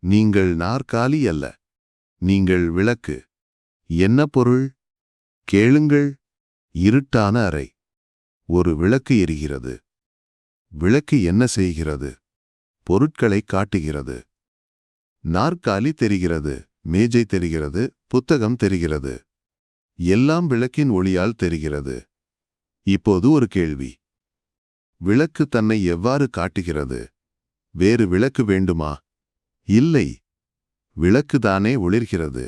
நீங்கள் நாற்காலி அல்ல, நீங்கள் விளக்கு. என்ன பொருள்? கேளுங்கள். இருட்டான அறை. ஒரு விளக்கு எரிகிறது. விளக்கு என்ன செய்கிறது? பொருட்களை காட்டுகிறது. நாற்காலி தெரிகிறது, மேஜை தெரிகிறது, புத்தகம் தெரிகிறது. எல்லாம் விளக்கின் ஒளியால் தெரிகிறது. இப்போது ஒரு கேள்வி. விளக்கு தன்னை எவ்வாறு காட்டுகிறது? வேறு விளக்கு வேண்டுமா? இல்லை. விளக்கு தானே ஒளிர்கிறது,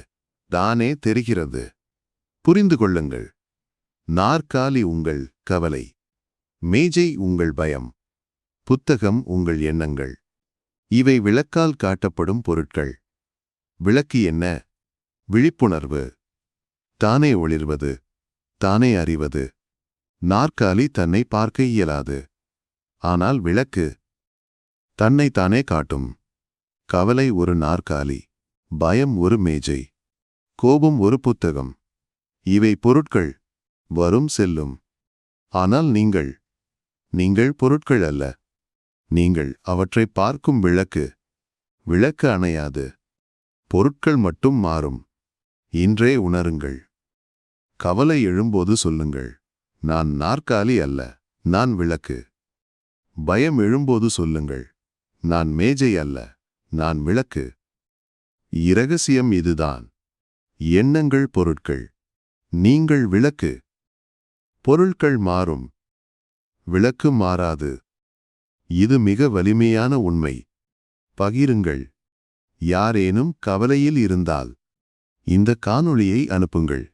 தானே தெரிகிறது. புரிந்து கொள்ளுங்கள். நாற்காலி உங்கள் கவலை, மேஜை உங்கள் பயம், புத்தகம் உங்கள் எண்ணங்கள். இவை விளக்கால் காட்டப்படும் பொருட்கள். விளக்கு என்ன? விழிப்புணர்வு. தானே ஒளிர்வது, தானே அறிவது. நாற்காலி தன்னை பார்க்க இயலாது. ஆனால் விளக்கு தன்னை தானே காட்டும். கவலை ஒரு நாற்காலி, பயம் ஒரு மேஜை, கோபம் ஒரு புத்தகம். இவை பொருட்கள், வரும் செல்லும். ஆனால் நீங்கள் பொருட்கள் அல்ல. நீங்கள் அவற்றை பார்க்கும் விளக்கு. விளக்கு அணையாது. பொருட்கள் மட்டும் மாறும். இன்றே உணருங்கள். கவலை எழும்போது சொல்லுங்கள், நான் நாற்காலி அல்ல, நான் விளக்கு. பயம் எழும்போது சொல்லுங்கள், நான் மேஜை அல்ல, நான் விளக்கு. இரகசியம் இதுதான். எண்ணங்கள் பொருட்கள், நீங்கள் விளக்கு. பொருட்கள் மாறும், விளக்கு மாறாது. இது மிக வலிமையான உண்மை. பகிருங்கள். யாரேனும் கவலையில் இருந்தால் இந்த காணொளியை அனுப்புங்கள்.